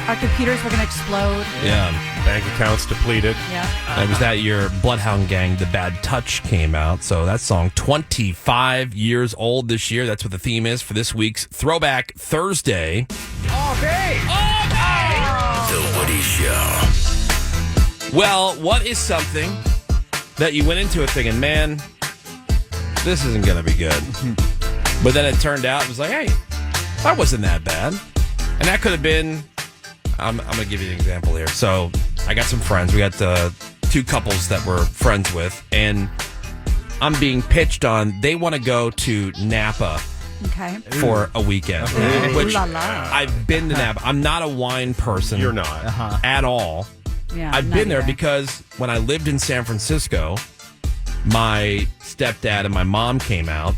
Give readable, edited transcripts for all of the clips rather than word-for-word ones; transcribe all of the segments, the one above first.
Our computers were going to explode. Yeah. Bank accounts depleted. Yeah. And was that year Bloodhound Gang, The Bad Touch came out. So that song, 25 years old this year. That's what the theme is for this week's Throwback Thursday. Okay. The Woody Show. Well, what is something that you went into it thinking, man, this isn't going to be good. But then it turned out, it was like, hey, that wasn't that bad. And that could have been, I'm going to give you an example here. So I got some friends. We got two couples that we're friends with. And I'm being pitched on, they want to go to Napa Okay. for a weekend. Which Ooh la la. I've been to Napa. I'm not a wine person. You're not. At all. Yeah, I've not been there either. because when I lived in San Francisco, my stepdad and my mom came out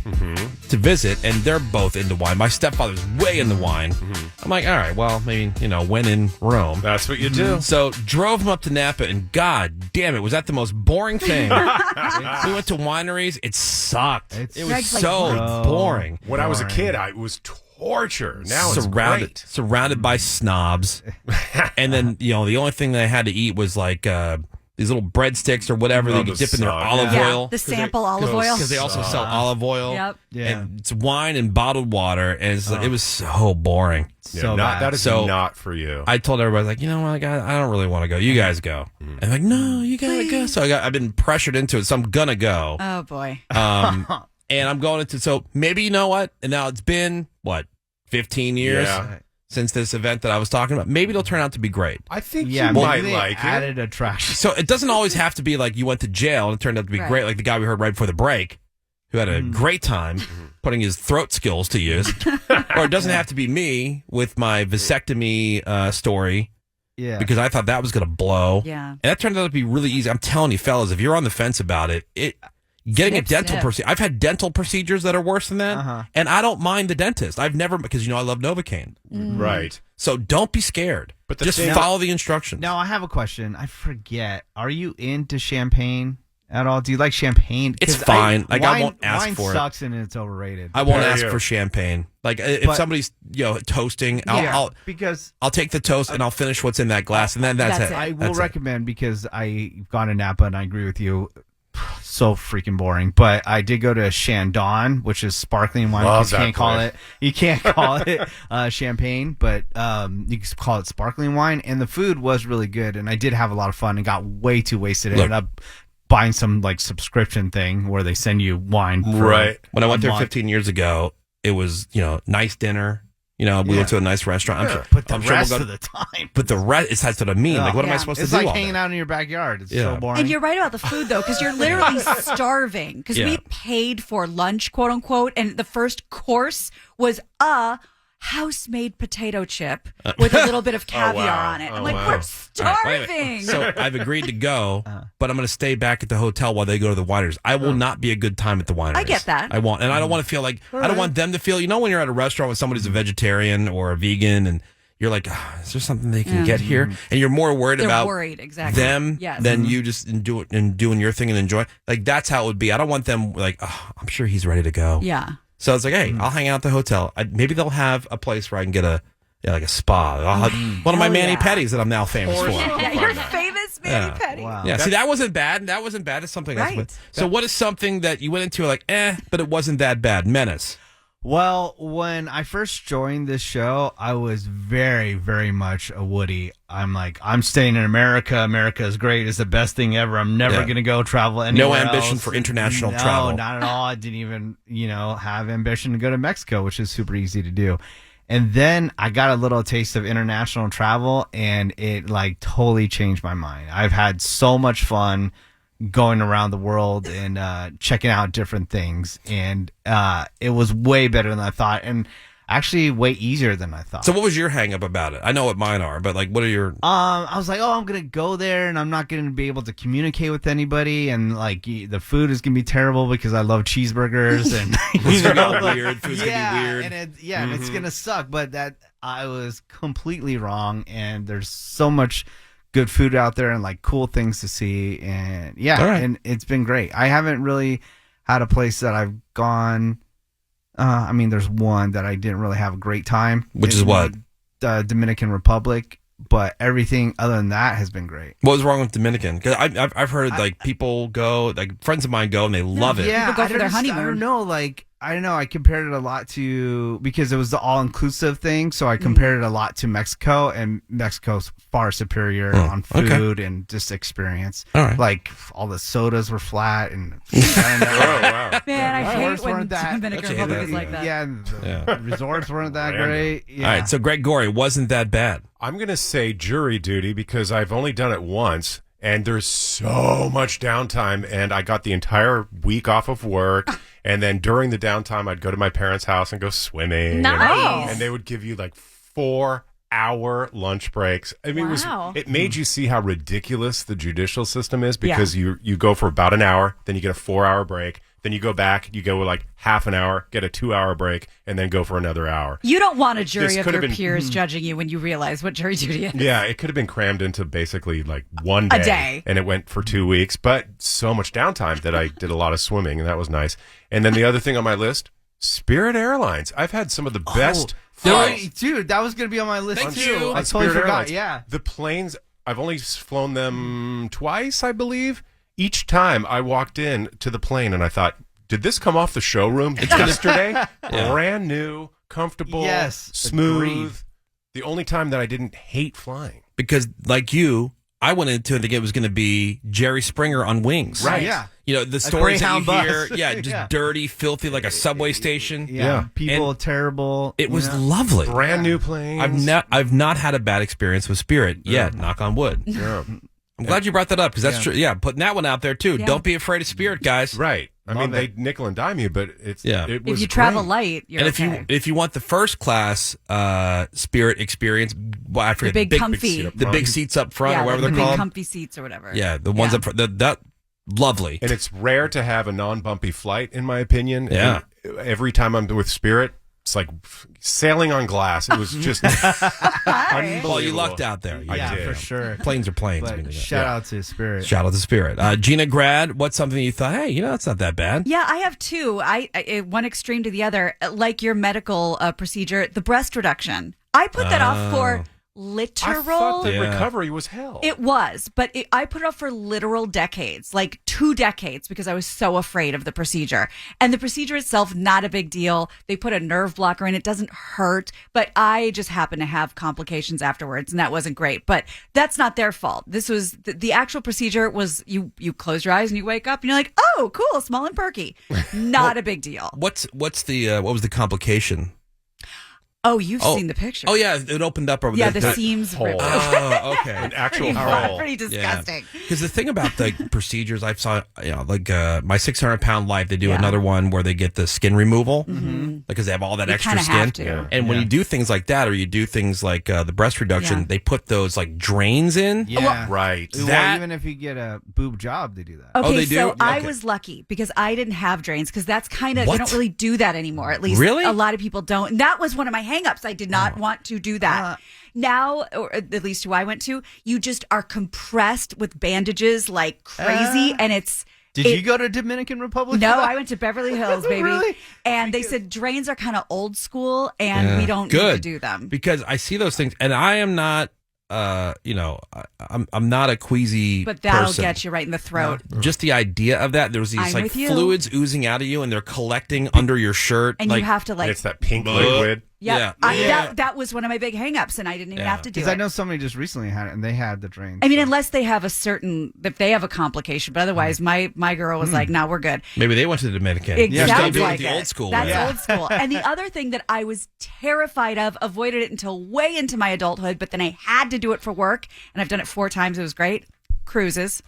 to visit, and they're both into wine. My stepfather's way into wine. I'm like, all right, well, maybe, when in Rome. That's what you do. So drove him up to Napa, and god damn it, was that the most boring thing. We went to wineries. It sucked. It was Greg's like, so what? boring. When I was a kid, it was torture. Now it's great. Surrounded by snobs. And then, the only thing that I had to eat was like these little breadsticks or whatever they could dip in their olive oil. The sample olive oil. Because they also sell olive oil. Yep. Yeah. And it's wine and bottled water. And it's it was so boring. So bad. That is not for you. I told everybody, like, what, I don't really want to go. You guys go. And they're like, no, you got to go. So I've been pressured into it. So I'm going to go. Oh, boy. And I'm going into, so maybe you know what? And now it's been, 15 years Yeah. since this event that I was talking about. Maybe it'll turn out to be great. I think Yeah, you maybe might they like added it. attraction. So it doesn't always have to be like you went to jail and it turned out to be Right. great, like the guy we heard right before the break, who had a great time putting his throat skills to use. Or it doesn't have to be me with my vasectomy story, Yeah. because I thought that was going to blow. Yeah. And that turned out to be really easy. I'm telling you, fellas, if you're on the fence about it, getting a Snip, dental snip. procedure. I've had dental procedures that are worse than that, Uh-huh. and I don't mind the dentist. I've never, because I love Novocaine. Right. So don't be scared. But the just thing- follow the instructions. Now, I have a question. I forget. Are you into champagne at all? Do you like champagne? It's 'Cause fine. I won't ask wine for it. sucks and it's overrated. I won't There ask you for champagne. Like if But- somebody's toasting, Yeah, because I'll take the toast and I'll finish what's in that glass, and then that's That's it. it. I will That's it. recommend, because I've gone to Napa and I agree with you. So freaking boring. But I did go to Shandon, which is sparkling wine. Love because that place. you can't call it champagne, but you can call it sparkling wine. And the food was really good, and I did have a lot of fun and got way too wasted. I Look. ended up buying some subscription thing where they send you wine. For Right. When I went there a month. 15 years ago, it was nice dinner. We went to a nice restaurant. I'm Yeah. sure, But the I'm sure rest we'll go, of the time, but the rest, that's what I mean. Like, what am I Yeah. supposed it's to do? like all hanging day? out in your backyard. It's Yeah. so boring. And you're right about the food, though, because you're literally starving. Because Yeah. we paid for lunch, quote unquote, and the first course was a house-made potato chip with a little bit of caviar wow. on it. I'm Oh, like, wow. we're All right, wait a minute. starving. So I've agreed to go, Uh-huh. but I'm going to stay back at the hotel while they go to the wineries. I will not be a good time at the wineries. I get that. I won't, and I don't want to feel like I don't want them to feel. When you're at a restaurant with somebody's a vegetarian or a vegan, and you're like, is there something they can get here? And you're more worried They're about worried, exactly. them Yes. than you just doing your thing and enjoy. Like that's how it would be. I don't want them like, I'm sure he's ready to go. Yeah. So it's like, hey, I'll hang out at the hotel. Maybe they'll have a place where I can get like a spa. I'll have one of my Hell mani yeah. pedis that I'm now famous for. Yeah, you're famous, Manny Yeah. Petty. Wow. Yeah, see, that wasn't bad. That wasn't bad. It's something else. Right. So what is something that you went into like, but it wasn't that bad? Menace. Well, when I first joined this show, I was very, very much a Woody. I'm like, I'm staying in America. America is great. It's the best thing ever. I'm never Yeah. going to go travel anywhere No ambition else. for international No, travel. not at all. I didn't even, have ambition to go to Mexico, which is super easy to do. And then I got a little taste of international travel, and it totally changed my mind. I've had so much fun going around the world and checking out different things, and it was way better than I thought, and actually way easier than I thought. So what was your hang up about it? I know what mine are, but what are your... I was like, I'm gonna go there and I'm not gonna be able to communicate with anybody, and the food is gonna be terrible because I love cheeseburgers and Food's gonna be weird. Food's yeah, gonna be weird. and it's gonna suck. But that I was completely wrong, and there's so much good food out there and cool things to see, and All right. and it's been great. I haven't really had a place that I've gone. There's one that I didn't really have a great time. Which is what? The Dominican Republic. but everything other than that has been great. What was wrong with Dominican? Because I've heard like people go, like friends of mine go and they love it. Yeah, People go for their honeymoon. I don't know. I don't know. I compared it a lot to, because it was the all-inclusive thing, so I compared it a lot to Mexico, and Mexico's far superior on food and just experience. All right. Like, all the sodas were flat, and I don't know. Oh, wow. Man, I hate Resorts when weren't that- Dominican Republic is like that. Yeah, and the resorts weren't that Random. great. Yeah. All right, so Greg Gorey wasn't that bad. I'm going to say jury duty because I've only done it once, and there's so much downtime, and I got the entire week off of work, and then during the downtime, I'd go to my parents' house and go swimming. Nice. And they would give you like 4-hour lunch breaks. I mean, Wow. it made you see how ridiculous the judicial system is, because you go for about an hour, then you get a 4-hour break, then you go back, you go like half an hour, get a 2-hour break, and then go for another hour. You don't want a jury This of could your have been- peers judging you when you realize what jury duty is. Yeah, it could have been crammed into basically like one day. A day. And it went for 2 weeks, but so much downtime that I did a lot of swimming, and that was nice. And then the other thing on my list, Spirit Airlines. I've had some of the best flights. Dude, that was going to be on my list, Thank too. you. I on totally Spirit forgot. Airlines. Yeah. The planes, I've only flown them twice, I believe. Each time I walked in to the plane and I thought, did this come off the showroom yesterday? Brand new, comfortable, Yes, smooth. agreed. The only time that I didn't hate flying. Because like you, I went into it thinking it was going to be Jerry Springer on wings. Right. Yeah. You know, the stories that you Greyhound hear, bus. yeah, just Yeah. dirty, filthy, like a subway station. Yeah. People And terrible. It was you know? lovely. Brand new planes. I've not had a bad experience with Spirit yet. Knock on wood. Yeah. I'm glad you brought that up because that's true. Yeah, putting that one out there too. Yeah. Don't be afraid of Spirit, guys. Right. I Love mean, they nickel and dime you, but it was If you travel great. light, you're And okay. if you want the first class Spirit experience, well, I forget big comfy. seat up the front. big seats up front yeah, or whatever the they're big called. comfy seats or whatever. Yeah, the ones up front. That lovely. And it's rare to have a non-bumpy flight, in my opinion. Yeah. And every time I'm with Spirit, it's like sailing on glass. It was just unbelievable. Well, you lucked out there. I Yeah, did. for sure. Planes are planes. But shout out to Spirit. Shout out to Spirit. Gina Grad, what's something you thought, hey, it's not that bad? Yeah, I have two. I one extreme to the other. Like your medical procedure, the breast reduction. I put that off for literal. I thought the Yeah. recovery was hell. It was, but I put it off for literal decades, like 2 decades, because I was so afraid of the procedure. And the procedure itself, not a big deal. They put a nerve blocker in. It doesn't hurt, but I just happened to have complications afterwards, and that wasn't great. But that's not their fault. This was the actual procedure was you close your eyes and you wake up and you're like, oh, cool, small and perky. Not a big deal. What's the what was the complication? Oh, you've seen the picture. Oh yeah, it opened up over Yeah, the the seams hole. ripped. Oh, okay. An actual Pretty, hole. pretty disgusting. Because the thing about the procedures I saw, like my 600-pound life, they do Yeah. another one where they get the skin removal because they have all that You extra kinda skin. have to. Yeah. And when you do things like that, or you do things like the breast reduction, Yeah. they put those like drains in. Yeah. Right. Well, That- even if you get a boob job, they do that. Okay, Oh, they do? so I Okay. was lucky because I didn't have drains because that's kind of, What? they don't really do that anymore. At least Really? a lot of people don't. And that was one of my hangups. I did not want to do that. Now, or at least who I went to, you just are compressed with bandages like crazy. And it's. Did you go to Dominican Republic? No, I went to Beverly Hills, baby. Really? And they said drains are kind of old school and we don't Good. need to do them. Because I see those things, and I am not, I'm not a queasy But that'll person. get you right in the throat. Just the idea of that, there's these I'm like with you. fluids oozing out of you, and they're collecting under your shirt. And like, you have to And like. it's that pink liquid. Yeah, Yeah. that was one of my big hangups, and I didn't even Yeah. have to do Because it. I know somebody just recently had it, and they had the drains. I mean, so. unless they have if they have a complication, but otherwise, my girl was like, "No, we're good." Maybe they went to the Dominican. It They're still sounds doing like the it. old school. That's way. old school. And the other thing that I was terrified of, avoided it until way into my adulthood, but then I had to do it for work, and I've done it 4 times. It was great. Cruises.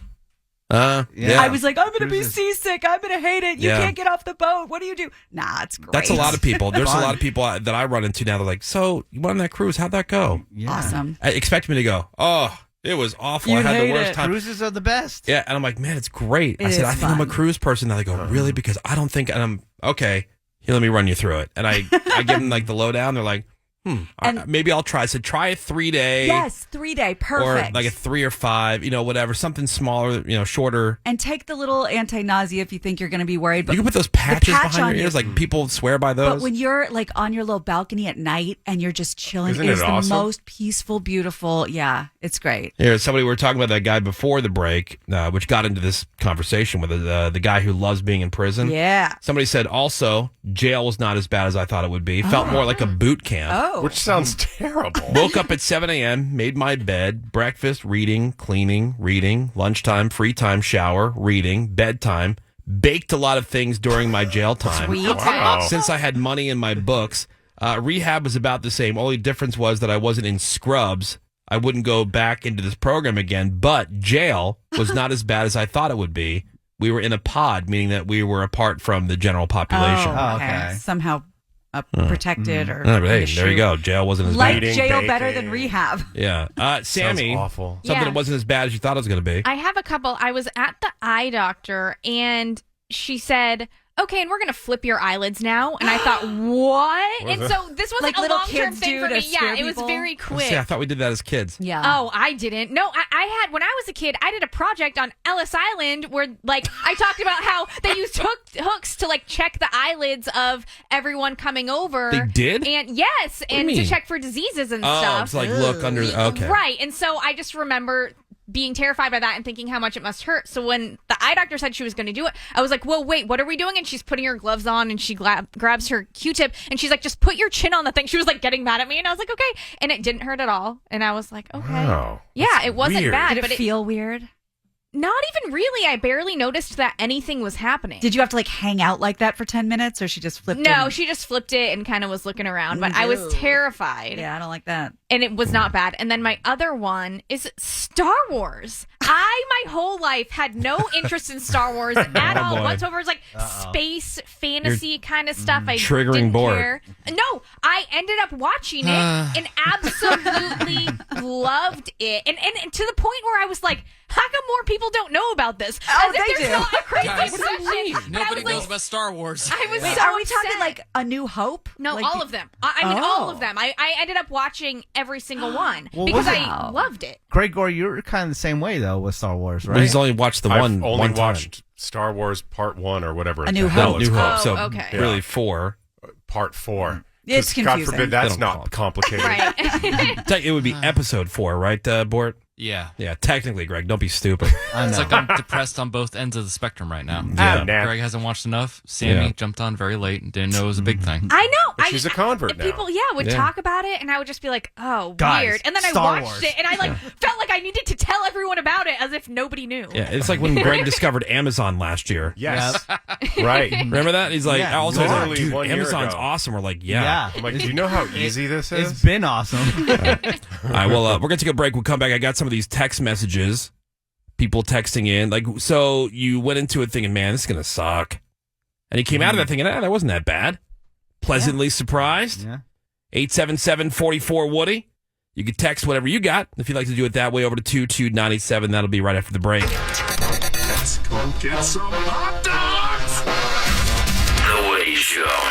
Yeah. I was like, I'm going to be Cruises. seasick. I'm going to hate it. You Yeah. can't get off the boat. What do you do? Nah, it's great. That's a lot of people. There's a Fun. lot of people that I run into now. They're like, "So you went on that cruise? How'd that go?" Yeah. Awesome. I expect me to go, "Oh, it was awful. I You'd had the hate worst it. time." Cruises are the best. Yeah, and I'm like, "Man, it's great." I It said, is "I think I'm a fun. cruise person." And they go, "Really?" Because I don't think. And I'm okay. Here, let me run you through it. And I give them like the lowdown. They're like, And maybe I'll try. So try a 3-day. yes, 3-day, perfect. Or like a 3 or 5, whatever, something smaller, shorter. And take the little anti-nausea if you think you're going to be worried. But You can put those patches patch behind on your ears, you. like people swear by those. But when you're like on your little balcony at night and you're just chilling, Isn't it is it the awesome? most peaceful, beautiful. Yeah, it's great. Here, we were talking about that guy before the break, which got into this conversation with the guy who loves being in prison. Yeah. Somebody said also, jail was not as bad as I thought it would be. Felt more like a boot camp. Oh. Which sounds terrible. Woke up at 7 a.m., made my bed, breakfast, reading, cleaning, reading, lunchtime, free time, shower, reading, bedtime, baked a lot of things during my jail time. Sweet. Wow. Since I had money in my books, rehab was about the same. Only difference was that I wasn't in scrubs. I wouldn't go back into this program again, but jail was not as bad as I thought it would be. We were in a pod, meaning that we were apart from the general population. Oh, okay. Somehow protected or. But hey, in a there you shoe. go. Jail wasn't as Like bad. Eating, jail baking. better than rehab. Yeah. Sammy, Sounds awful. something Yeah. that wasn't as bad as you thought it was going to be. I have a couple. I was at the eye doctor and she said, okay, and we're going to flip your eyelids now. And I thought, what? Was And it? so this was Like a little long-term kids thing do for to me. scare Yeah, it was people? very quick. See, I thought we did that as kids. Yeah. Oh, I didn't. No, I had, when I was a kid, I did a project on Ellis Island where, like, I talked about how they used hooks to, like, check the eyelids of everyone coming over. They did? And yes, do you and to mean? check for diseases and Oh, stuff. it's like look under. Okay. Right. And so I just remember being terrified by that and thinking how much it must hurt. So when the eye doctor said she was going to do it, I was like, whoa, wait, what are we doing? And she's putting her gloves on and she grabs her Q-tip and she's like, just put your chin on the thing. She was like getting mad at me and I was like, okay. And it didn't hurt at all. And I was like, okay. Wow. Yeah, it wasn't weird. bad, Did but it feel weird? not even really. I barely noticed that anything was happening. Did you have to like hang out like that for 10 minutes or she just flipped No, in? she just flipped it and kind of was looking around, but I was Ew. terrified. Yeah, I don't like that. And it was not bad. And then my other one is Star Wars. I, my whole life, had no interest in Star Wars at all boy. whatsoever. It's like space fantasy kind of stuff. I triggering didn't Bort. care. No, I ended up watching it and absolutely loved it. And to the point where I was like, how come more people don't know about this? Oh, As if they there's do. not a crazy Guys, obsession. But I nobody was like, knows about Star Wars. I was Wait, so are we upset. talking like A New Hope? No, Like all the- of them. I mean, all Oh. of them. I ended up watching every single one Well, because wow. I loved it. Greg Gore, you're kind of the same way though with Star Wars, right? Well, he's only watched the I've one. only one time. watched Star Wars Part 1 or whatever. A New the hell Hope. it's New called. Hope. So Oh, okay. really Yeah. 4. Part 4. It's 'Cause God confusing. forbid They that's don't call not it. complicated. Right. It would be episode 4, right, Bort? Yeah. Yeah, technically, Greg. Don't be stupid. I It's know. like I'm depressed on both ends of the spectrum right now. Ah, nah. Greg hasn't watched enough. Sammy Yeah. jumped on very late and didn't know it was a big thing. I know. But she's a convert now. People, would Yeah. talk about it, and I would just be like, "Oh, Guys, weird." And then I Star watched Wars. it, and I felt like I needed to tell everyone about it, as if nobody knew. Yeah, it's like when Greg discovered Amazon last year. Yes. Right. Remember that? He's like, Yeah, also, he's like, literally dude, 1 year Amazon's ago. awesome. We're like, Yeah. I'm like, do you know how easy this is? It's been awesome. All right, well, we're going to take a break. We'll come back. I got some of these text messages, people texting in. Like, so you went into it thinking, man, this is going to suck. And you came out of that thinking, that wasn't that bad. Pleasantly surprised. Yeah. 877-44-WOODY. You can text whatever you got. If you'd like to do it that way, over to 2297. That'll be right after the break. Let's go get some hot